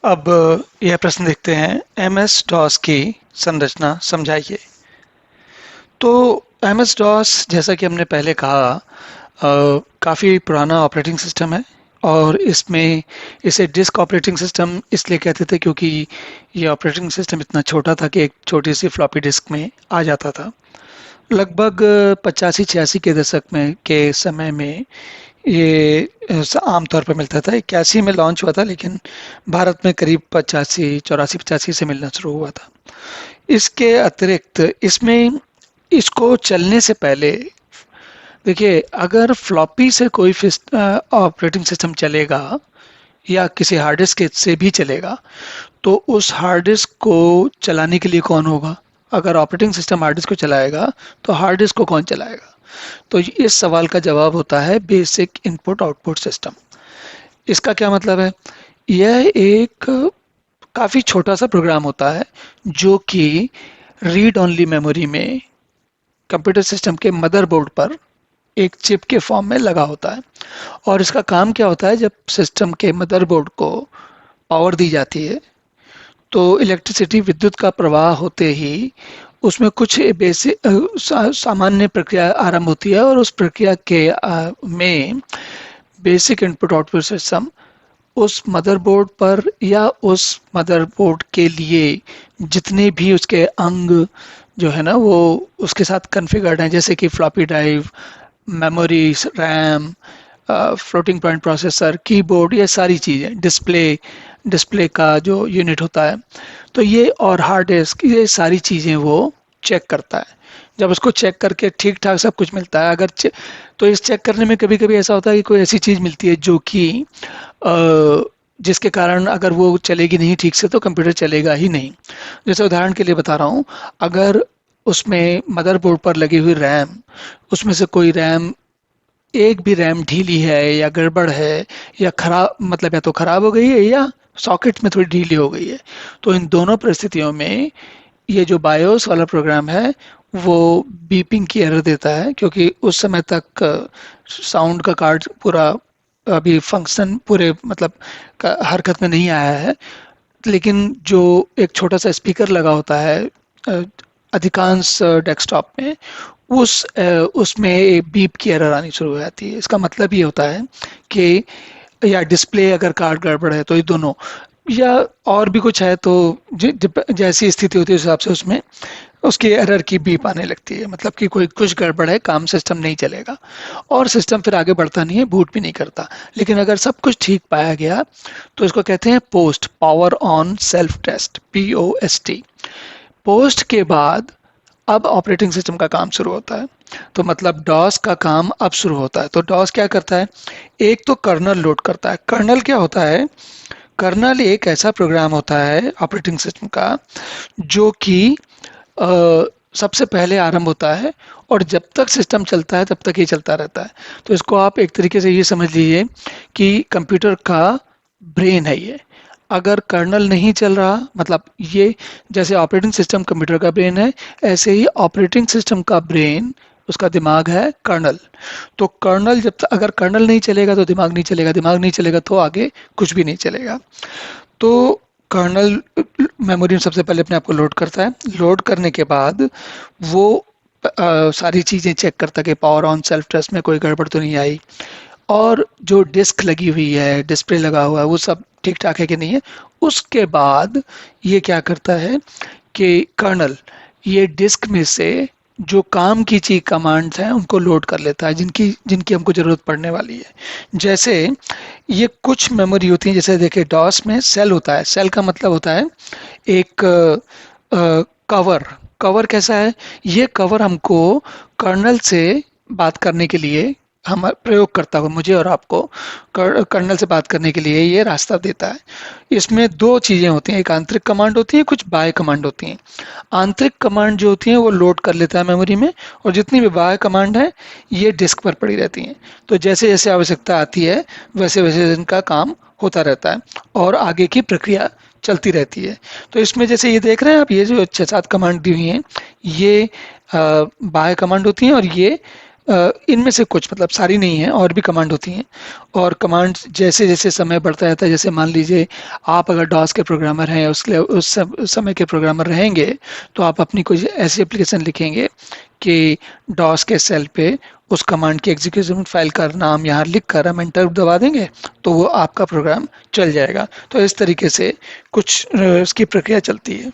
अब यह प्रश्न देखते हैं, एम एस डॉस की संरचना समझाइए। तो एम एस डॉस, जैसा कि हमने पहले कहा, काफ़ी पुराना ऑपरेटिंग सिस्टम है। और इसमें इसे डिस्क ऑपरेटिंग सिस्टम इसलिए कहते थे क्योंकि ये ऑपरेटिंग सिस्टम इतना छोटा था कि एक छोटी सी फ्लॉपी डिस्क में आ जाता था। लगभग 85-86 के दशक में के समय में ये आमतौर पर मिलता था। 81 में लॉन्च हुआ था, लेकिन भारत में करीब 85, 84, 85 से मिलना शुरू हुआ था। इसके अतिरिक्त इसमें इसको चलने से पहले देखिए, अगर फ्लॉपी से कोई ऑपरेटिंग सिस्टम चलेगा या किसी हार्ड डिस्क से भी चलेगा, तो उस हार्ड डिस्क को चलाने के लिए कौन होगा? अगर ऑपरेटिंग सिस्टम हार्ड डिस्क को चलाएगा तो हार्ड डिस्क को कौन चलाएगा? तो इस सवाल का जवाब होता है बेसिक इनपुट आउटपुट सिस्टम। इसका क्या मतलब है? यह एक काफ़ी छोटा सा प्रोग्राम होता है जो कि रीड ओनली मेमोरी में कंप्यूटर सिस्टम के मदरबोर्ड पर एक चिप के फॉर्म में लगा होता है। और इसका काम क्या होता है, जब सिस्टम के मदरबोर्ड को पावर दी जाती है तो इलेक्ट्रिसिटी, विद्युत का प्रवाह होते ही उसमें कुछ बेसिक सामान्य प्रक्रिया आरंभ होती है। और उस प्रक्रिया के में बेसिक इनपुट आउटपुट सिस्टम उस मदरबोर्ड पर या उस मदरबोर्ड के लिए जितने भी उसके अंग जो है ना, वो उसके साथ कॉन्फ़िगर्ड हैं, जैसे कि floppy drive, memory, RAM, floating point processor, keyboard, ये सारी चीज़ें, डिस्प्ले डिस्प्ले का जो यूनिट होता है, तो ये और हार्ड डिस्क, ये सारी चीज़ें वो चेक करता है। जब उसको चेक करके ठीक ठाक सब कुछ मिलता है, तो इस चेक करने में कभी कभी ऐसा होता है कि कोई ऐसी चीज़ मिलती है जो कि जिसके कारण अगर वो चलेगी नहीं ठीक से तो कंप्यूटर चलेगा ही नहीं। जैसे उदाहरण के लिए बता रहा हूँ, अगर उसमें मदरबोर्ड पर लगी हुई रैम, उसमें से कोई रैम, एक भी रैम ढीली है या गड़बड़ है या खराब, मतलब या तो खराब हो गई है या सॉकेट में थोड़ी ढीली हो गई है, तो इन दोनों परिस्थितियों में ये जो बायोस वाला प्रोग्राम है वो बीपिंग की एरर देता है, क्योंकि उस समय तक साउंड का कार्ड पूरा अभी फंक्शन पूरे मतलब हरकत में नहीं आया है। लेकिन जो एक छोटा सा स्पीकर लगा होता है अ, अधिकांश डेस्कटॉप में, उसमें एक बीप की एरर आनी शुरू हो जाती है। इसका मतलब ये होता है कि या डिस्प्ले अगर कार्ड गड़बड़ है, तो ये दोनों, या और भी कुछ है, तो जैसी स्थिति होती है उस हिसाब से उसमें उसकी एरर की बीप आने लगती है, मतलब कि कोई कुछ गड़बड़ है, काम सिस्टम नहीं चलेगा और सिस्टम फिर आगे बढ़ता नहीं है, बूट भी नहीं करता। लेकिन अगर सब कुछ ठीक पाया गया तो इसको कहते हैं POST power on self test, POST। POST के बाद अब ऑपरेटिंग सिस्टम का काम शुरू होता है। तो मतलब डॉस का काम अब शुरू होता है। तो डॉस क्या करता है? एक तो कर्नल लोड करता है। कर्नल क्या होता है? कर्नल एक ऐसा प्रोग्राम होता है ऑपरेटिंग सिस्टम का जो कि सबसे पहले आरंभ होता है और जब तक सिस्टम चलता है तब तक ये चलता रहता है। तो इसको आप एक तरीके से ये समझ लीजिए कि कंप्यूटर का ब्रेन है ये। अगर कर्नल नहीं चल रहा, मतलब ये जैसे ऑपरेटिंग सिस्टम कंप्यूटर का ब्रेन है, ऐसे ही ऑपरेटिंग सिस्टम का ब्रेन, उसका दिमाग है कर्नल। तो कर्नल जब तक, अगर कर्नल नहीं चलेगा तो दिमाग नहीं चलेगा, दिमाग नहीं चलेगा तो आगे कुछ भी नहीं चलेगा। तो कर्नल मेमोरी में सबसे पहले अपने आप को लोड करता है। लोड करने के बाद वो सारी चीज़ें चेक करता है कि पावर ऑन सेल्फ टेस्ट में कोई गड़बड़ तो नहीं आई, और जो डिस्क लगी हुई है, डिस्प्ले लगा हुआ है, वो सब ठीक ठाक है कि नहीं है। उसके बाद ये क्या करता है कि कर्नल ये डिस्क में से जो काम की चीज कमांड्स हैं उनको लोड कर लेता है, जिनकी जिनकी हमको जरूरत पड़ने वाली है। जैसे ये कुछ मेमोरी होती है, जैसे देखिए डॉस में सेल होता है। सेल का मतलब होता है एक कवर। कवर कैसा है? ये कवर हमको कर्नल से बात करने के लिए, हम प्रयोग करता हुआ मुझे और आपको कर्नल से बात करने के लिए ये रास्ता देता है। इसमें दो चीज़ें होती हैं, एक आंतरिक कमांड होती है, कुछ बाह्य कमांड होती हैं। आंतरिक कमांड जो होती हैं वो लोड कर लेता है मेमोरी में, और जितनी भी बाह्य कमांड है ये डिस्क पर पड़ी रहती हैं। तो जैसे जैसे आवश्यकता आती है वैसे वैसे इनका काम होता रहता है और आगे की प्रक्रिया चलती रहती है। तो इसमें जैसे ये देख रहे हैं आप, ये जो 6-7 कमांड दी हुई हैं, ये बाह्य कमांड होती हैं और ये इनमें से कुछ, मतलब सारी नहीं है, और भी कमांड होती हैं। और कमांड जैसे जैसे समय बढ़ता रहता है, जैसे मान लीजिए आप अगर डॉस के प्रोग्रामर हैं, उस समय के प्रोग्रामर रहेंगे, तो आप अपनी कोई ऐसी एप्लीकेशन लिखेंगे कि डॉस के सेल पे उस कमांड की एग्जीक्यूशन फाइल का नाम यहाँ लिख कर हम एंटर दबा देंगे, तो वो आपका प्रोग्राम चल जाएगा। तो इस तरीके से कुछ इसकी प्रक्रिया चलती है।